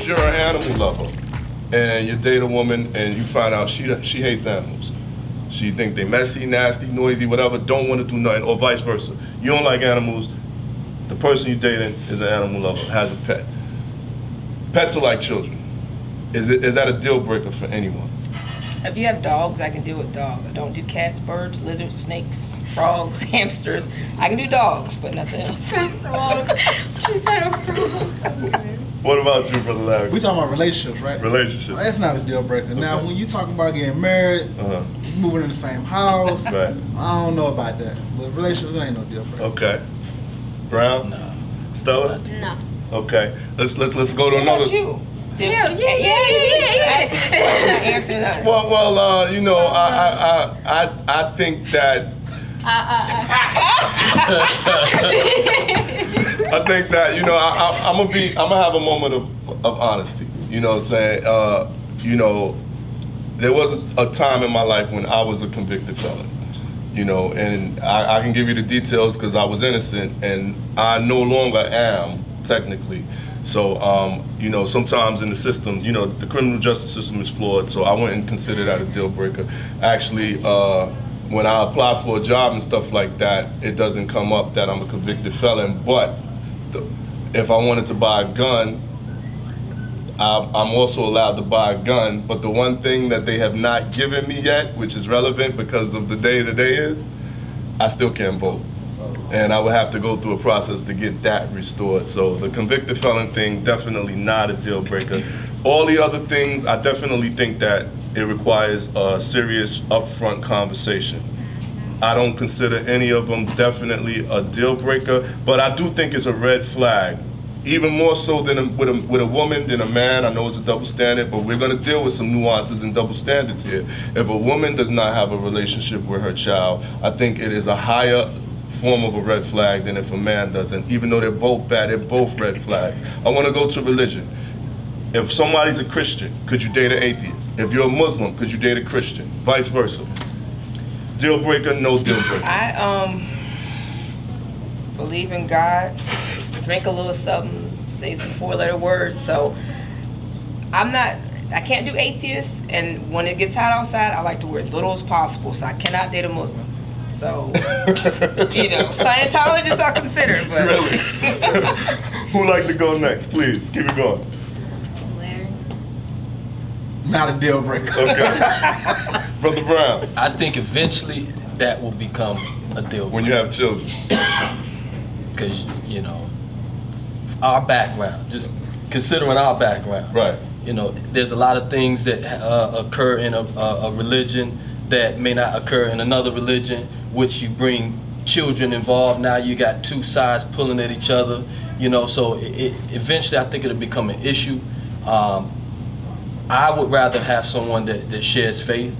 suppose you're an animal lover and you date a woman and you find out she hates animals. She think they messy, nasty, noisy, whatever, don't want to do nothing, or vice versa. You don't like animals, the person you're dating is an animal lover, has a pet. Pets are like children. Is that a deal breaker for anyone? If you have dogs, I can deal with dogs. I don't do cats, birds, lizards, snakes, frogs, hamsters. I can do dogs, but nothing else. She said a frog. She said a frog. What about you, Brother Larry? We talking about relationships, right? Relationships. Well, that's not a deal breaker. Okay. Now, when you talking about getting married, moving in the same house, Right. I don't know about that. But relationships ain't no deal breaker. Okay. Brown? No. Stella? No. Okay. Let's go to What another. about you? Yeah. Answer that. Well, you know, I think that I think that, you know, I'm gonna have a moment of honesty. You know what I'm saying? You know, there was a time in my life when I was a convicted felon. You know, and I can give you the details because I was innocent, and I no longer am technically. So, you know, sometimes in the system, you know, the criminal justice system is flawed. So I wouldn't consider that a deal breaker. Actually, when I apply for a job and stuff like that, it doesn't come up that I'm a convicted felon. But if I wanted to buy a gun, I'm also allowed to buy a gun. But the one thing that they have not given me yet, which is relevant because of the day is, I still can't vote. And I would have to go through a process to get that restored. So the convicted felon thing, definitely not a deal breaker. All the other things, I definitely think that it requires a serious upfront conversation. I don't consider any of them definitely a deal breaker, but I do think it's a red flag. Even more so than with a woman than a man. I know it's a double standard, but we're gonna deal with some nuances and double standards here. If a woman does not have a relationship with her child, I think it is a higher form of a red flag than if a man doesn't. Even though they're both bad, they're both red flags. I wanna go to religion. If somebody's a Christian, could you date an atheist? If you're a Muslim, could you date a Christian? Vice versa. Deal breaker, no deal breaker. I believe in God, drink a little something, say some 4-letter words. So I can't do atheists, and when it gets hot outside, I like to wear as little as possible. So I cannot date a Muslim. So, you know, Scientologists are considered, but. Really? Who'd like to go next? Please, keep it going. Larry. Not a deal breaker. Okay. Brother Brown. I think eventually that will become a deal breaker. When you have children. Because, you know, our background, just considering our background. Right. You know, there's a lot of things that occur in a religion that may not occur in another religion, which you bring children involved. Now you got two sides pulling at each other, you know, so eventually I think it'll become an issue. I would rather have someone that shares faith,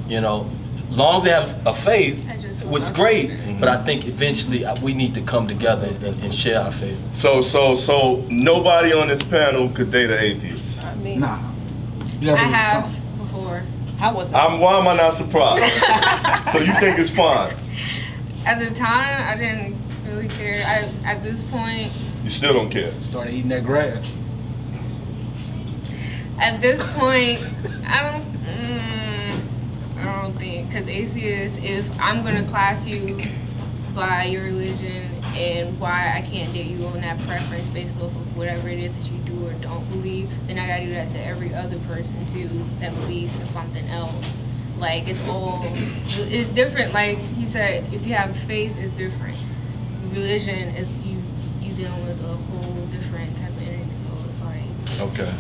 you know, long as they have a faith, which is great, but I think eventually we need to come together and share our faith. So nobody on this panel could date an atheist. I mean, Nah. I have before. How was that? Why am I not surprised? So you think it's fine? At the time, I didn't really care. At this point, You still don't care? Started eating that grass. At this point, I don't think, because atheists, if I'm gonna class you by your religion and why I can't date you on that preference based off of whatever it is that you do or don't believe, then I gotta do that to every other person too that believes in something else. Like it's different. Like he said, if you have faith, it's different. Religion is you dealing with a whole different type of energy. So it's like. Okay.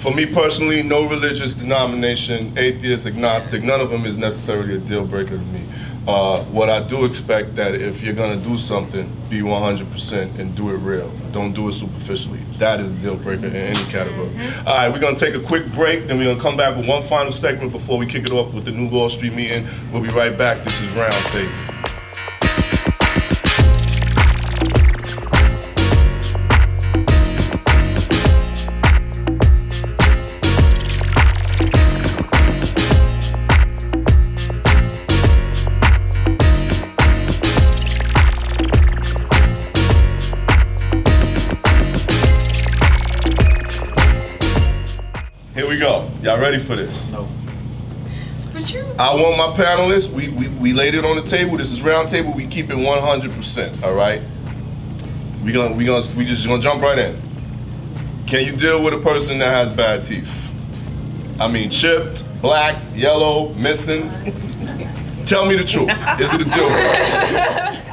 For me personally, no religious denomination, atheist, agnostic, none of them is necessarily a deal breaker to me. What I do expect that if you're gonna do something, be 100% and do it real. Don't do it superficially. That is a deal breaker in any category. All right, we're gonna take a quick break, then we're gonna come back with one final segment before we kick it off with the new Wall Street meeting. We'll be right back. This is Roundtable. Here we go. Y'all ready for this? No. But you. I want my panelists, we laid it on the table. This is round table. We keep it 100%, all right? We just gonna jump right in. Can you deal with a person that has bad teeth? I mean, chipped, black, yellow, missing. Tell me the truth. Is it a deal breaker?